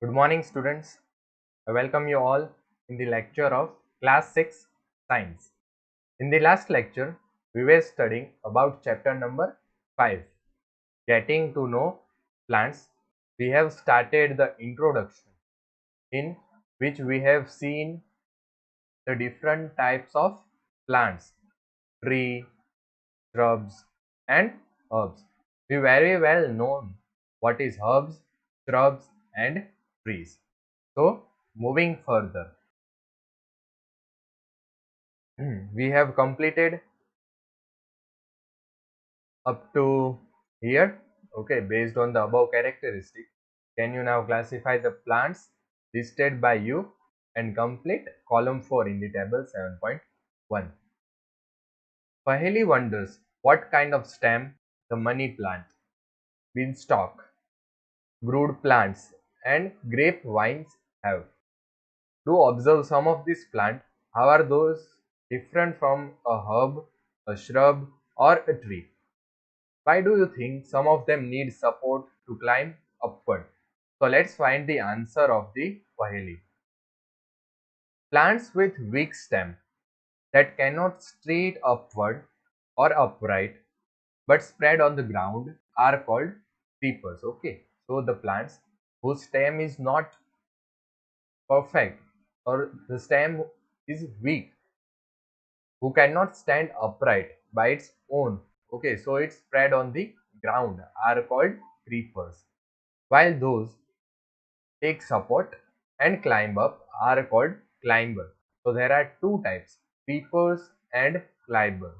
Good morning, students. I welcome you all in the lecture of Class 6 Science. In the last lecture, we were studying about chapter number 5, Getting to Know Plants. We have started the introduction, in which we have seen the different types of plants, tree, shrubs, and herbs. We very well know what is herbs, shrubs, and trees. So, moving further, we have completed up to here. Okay, based on the above characteristic, can you now classify the plants listed by you and complete column 4 in the table 7.1. Paheli wonders what kind of stem the money plant, beanstalk, brood plants, and grapevines have. To observe some of these plants, how are those different from a herb, a shrub, or a tree? Why do you think some of them need support to climb upward? So let's find the answer of the Paheli. Plants with weak stem that cannot straight upward or upright but spread on the ground are called creepers. Okay, so the plants whose stem is not perfect or the stem is weak, who cannot stand upright by its own, okay, so it's spread on the ground, are called creepers, while those take support and climb up are called climbers. So there are two types, creepers and climbers.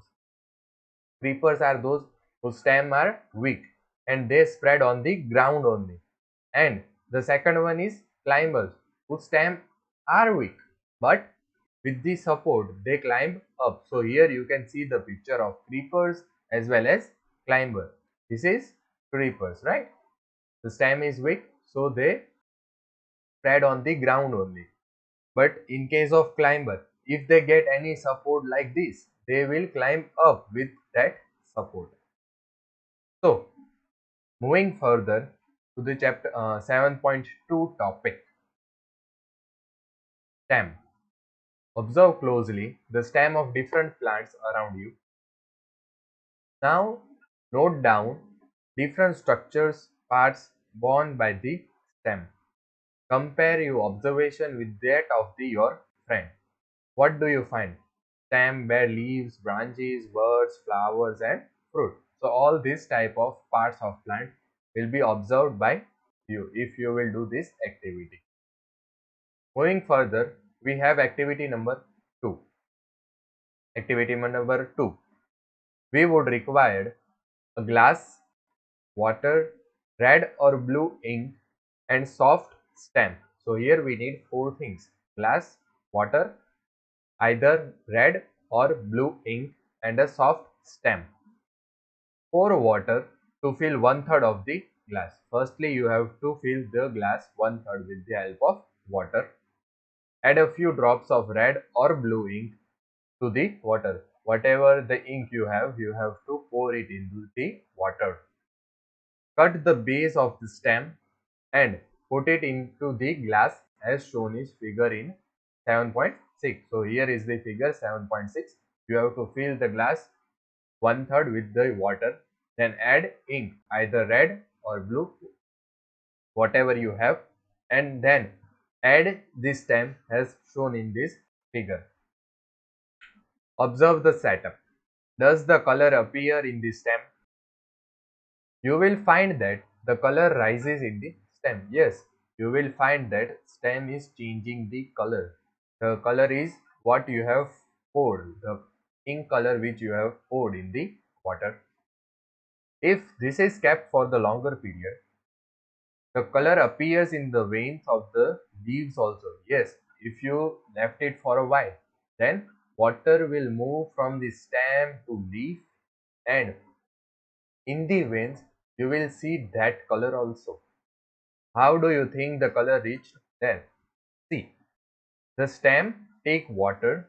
Creepers are those whose stem are weak and they spread on the ground only, and the second one is climbers whose stem are weak but with the support they climb up. So here you can see the picture of creepers as well as climber. This is creepers, right? The stem is weak, so they spread on the ground only. But in case of climber, if they get any support like this, they will climb up with that support. So moving further to the chapter 7.2 topic, stem. Observe closely the stem of different plants around you. Now note down different structures, parts borne by the stem. Compare your observation with that of your friend. What do you find? Stem bear leaves, branches, buds, flowers, and fruit. So all these type of parts of plant will be observed by you if you will do this activity. Moving further, we have activity number 2. Activity number 2. We would require a glass, water, red or blue ink, and soft stem. So here we need 4 things: glass, water, either red or blue ink, and a soft stem. Pour water to fill 1/3 of the glass. Firstly, you have to fill the glass 1/3 with the help of water. Add a few drops of red or blue ink to the water. Whatever the ink you have to pour it into the water. Cut the base of the stem and put it into the glass as shown is figure in 7.6. So here is the figure 7.6. You have to fill the glass 1/3 with the water, then add ink, either red or blue, whatever you have, and then add the stem as shown in this figure. Observe the setup. Does the color appear in the stem? You will find that the color rises in the stem. Yes, you will find that stem is changing the color. The color is what you have poured, the ink color which you have poured in the water. If this is kept for the longer period, the color appears in the veins of the leaves also. Yes, if you left it for a while, then water will move from the stem to leaf, and in the veins you will see that color also. How do you think the color reached there? See, the stem take water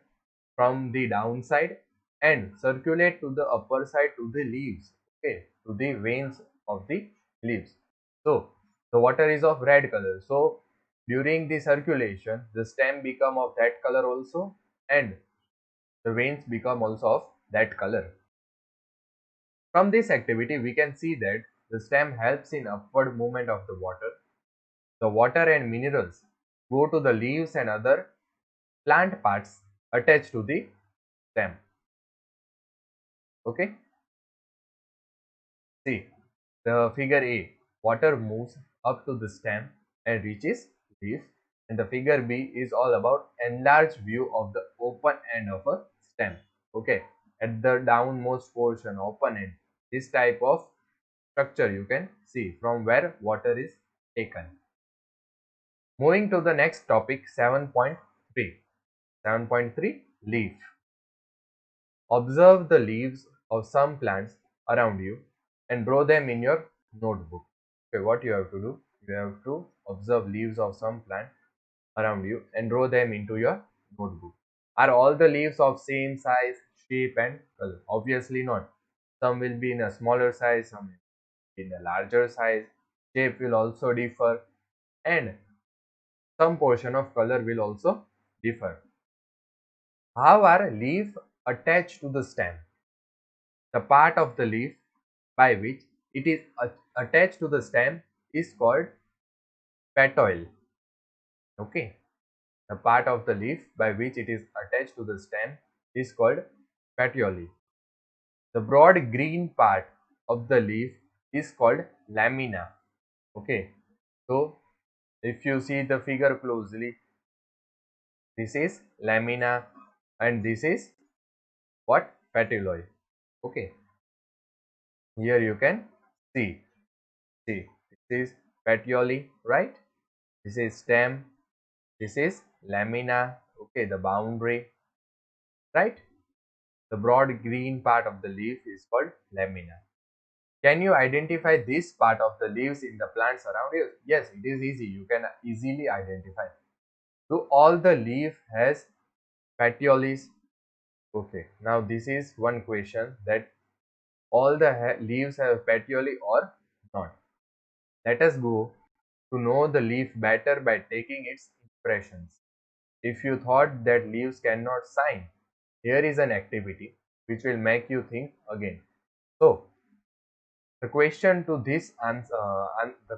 from the downside and circulate to the upper side to the leaves, okay, to the veins of the leaves. So the water is of red color, so During the circulation, the stem become of that color also, and the veins become also of that color. From this activity, we can see that the stem helps in upward movement of the water. The water and minerals go to the leaves and other plant parts attached to the stem. Okay, see the figure A. Water moves up to the stem and reaches leaf, and the figure B is all about enlarged view of the open end of a stem. Okay, at the downmost portion, open end, this type of structure you can see from where water is taken. Moving to the next topic, 7.3. 7.3, leaf. Observe the leaves of some plants around you and draw them in your notebook. Okay, what you have to do? You have to observe leaves of some plant around you and draw them into your notebook. Are all the leaves of same size, shape and color? Obviously not. Some will be in a smaller size, some in a larger size. Shape will also differ, and some portion of color will also differ. How are leaf attached to the stem? The part of the leaf by which it is attached to the stem is called petiole. Okay, the part of the leaf by which it is attached to the stem is called petiole. The broad green part of the leaf is called lamina. Okay, so if you see the figure closely, this is lamina and this is what? Petiole. Okay, here you can see. See, this is petiole, right? This is stem. This is lamina. Okay, the boundary, right? The broad green part of the leaf is called lamina. Can you identify this part of the leaves in the plants around you? Yes, it is easy. You can easily identify. Do all the leaf has petioles? Okay, now this is one question, that all the leaves have petiole or not. Let us go to know the leaf better by taking its impressions. If you thought that leaves cannot sign, here is an activity which will make you think again. So, the question to this answer, the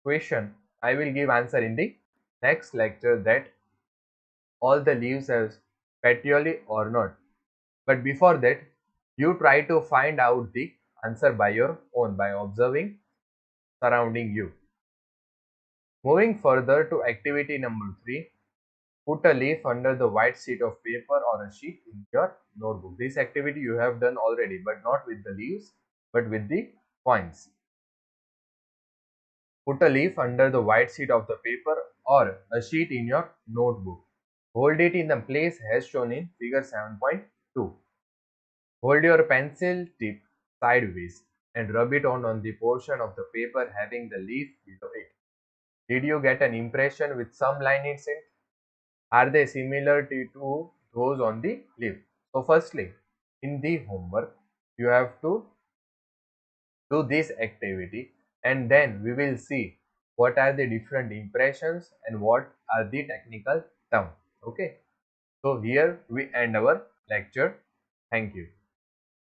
question I will give answer in the next lecture, that all the leaves have petiole or not. But before that, you try to find out the answer by your own by observing surrounding you. Moving further to activity number 3, put a leaf under the white sheet of paper or a sheet in your notebook. This activity you have done already, but not with the leaves, but with the coins. Put a leaf under the white sheet of the paper or a sheet in your notebook. Hold it in the place as shown in figure 7.2. Hold your pencil tip sideways and rub it on the portion of the paper having the leaf below it. Did you get an impression with some line in it? Are they similar to those on the leaf? So firstly, in the homework, you have to do this activity, and then we will see what are the different impressions and what are the technical terms. Okay. So here we end our lecture. Thank you.